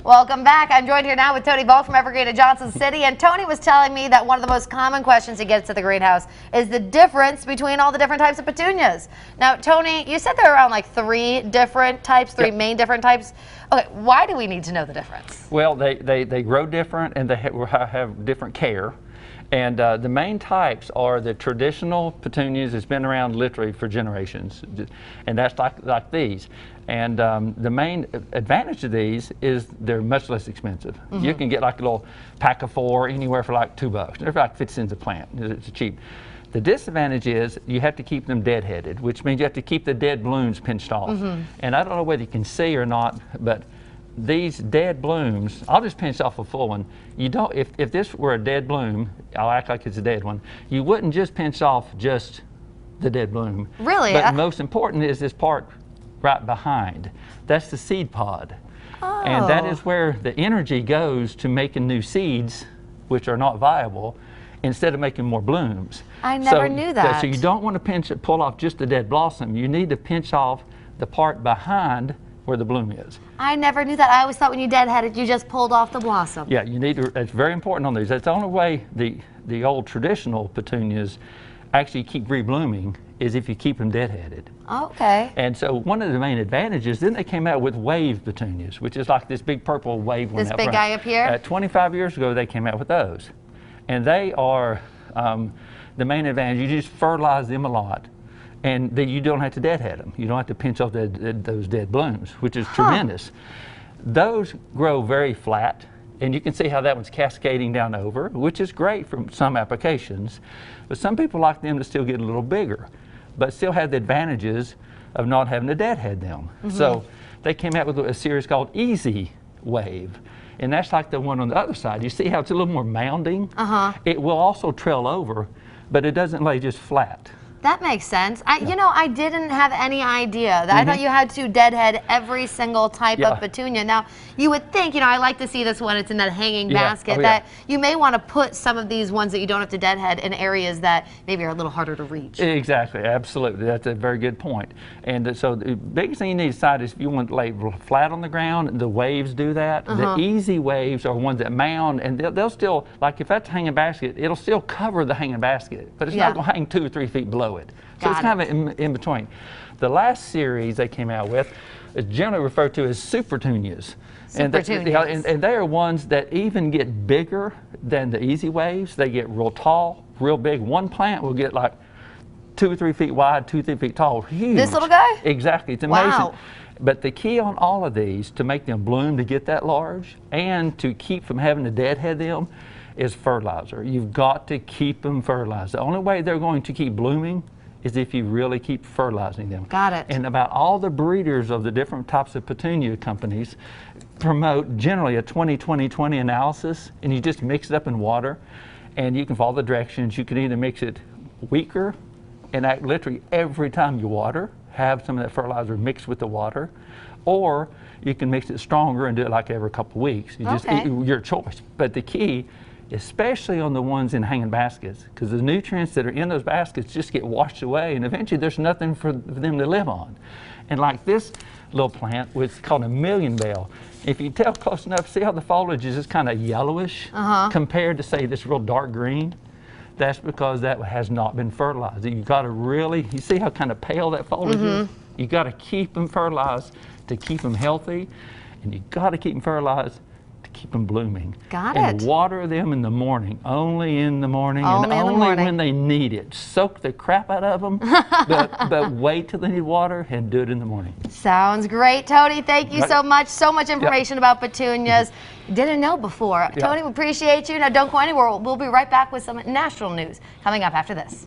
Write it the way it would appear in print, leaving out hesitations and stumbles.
Welcome back. I'm joined here now with Tony Valk from Evergreen in Johnson City. And Tony was telling me that one of the most common questions he gets at the greenhouse is the difference between all the different types of petunias. Now, Tony, you said there are around like three different types, three main different types. Okay, why do we need to know the difference? Well, they grow different and they have different care. And the main types are the traditional petunias that's been around literally for generations. And that's like these. And the main advantage of these is they're much less expensive. You can get like a little pack of 4 anywhere for like $2. They're like 50 cents a plant. It's cheap. The disadvantage is you have to keep them deadheaded, which means you have to keep the dead blooms pinched off. And I don't know whether you can see or not, but these dead blooms, I'll just pinch off a full one. You don't, if this were a dead bloom, I'll act like it's a dead one, you wouldn't just pinch off just the dead bloom. Really? But most important is this part right behind. That's the seed pod. Oh. And that is where the energy goes to making new seeds, which are not viable, instead of making more blooms. I never knew that. So you don't want to pull off just the dead blossom. You need to pinch off the part behind where the bloom is. I never knew that. I always thought when you deadheaded, you just pulled off the blossom. Yeah, you need to, it's very important on these. That's the only way the old traditional petunias actually keep reblooming is if you keep them deadheaded. Okay. And so one of the main advantages, then they came out with wave petunias, which is like this big purple wave one. This big guy up here? 25 years ago, they came out with those. And they are the main advantage. You just fertilize them a lot. And you don't have to deadhead them. You don't have to pinch off those dead blooms, which is tremendous. Those grow very flat, and you can see how that one's cascading down over, which is great for some applications. But some people like them to still get a little bigger, but still have the advantages of not having to deadhead them. So they came out with a series called Easy Wave. And that's like the one on the other side. You see how it's a little more mounding? It will also trail over, but it doesn't lay just flat. That makes sense. You know, I didn't have any idea. I thought you had to deadhead every single type of petunia. Now, you would think, you know, I like to see this one, it's in that hanging basket, that you may want to put some of these ones that you don't have to deadhead in areas that maybe are a little harder to reach. Exactly, absolutely. That's a very good point. And so the biggest thing you need to decide is if you want to lay flat on the ground, the waves do that. The easy waves are ones that mound, and they'll still, like if that's a hanging basket, it'll still cover the hanging basket, but it's not going to hang 2 or 3 feet below it. So it's kind of in between. The last series they came out with is generally referred to as super petunias. And they are ones that even get bigger than the easy waves. They get real tall, real big. One plant will get like 2 or 3 feet wide, 2 or 3 feet tall. Huge. This little guy? Exactly. It's amazing. Wow. But the key on all of these to make them bloom to get that large and to keep from having to deadhead them is fertilizer. You've got to keep them fertilized. The only way they're going to keep blooming is if you really keep fertilizing them. Got it. And about all the breeders of the different types of petunia companies promote generally a 20-20-20 analysis, and you just mix it up in water, and you can follow the directions. You can either mix it weaker, and literally every time you water, have some of that fertilizer mixed with the water, or you can mix it stronger and do it like every couple of weeks. You just your choice. But the key, especially on the ones in hanging baskets, because the nutrients that are in those baskets just get washed away, and eventually there's nothing for them to live on. And like this little plant, which is called a million bell, if you tell close enough, see how the foliage is just kind of yellowish compared to, say, this real dark green? That's because that has not been fertilized. You got to really, you see how kind of pale that foliage is? You got to keep them fertilized to keep them healthy, and you got to keep them fertilized to keep them blooming. Got and it. Water them in the morning, only in the morning, only and in the only morning. when they need it. Soak the crap out of them, but wait till they need water and do it in the morning. Sounds great, Tony. Thank you so much. So much information about petunias. Didn't know before. Tony, we appreciate you. Now, don't go anywhere. We'll be right back with some national news coming up after this.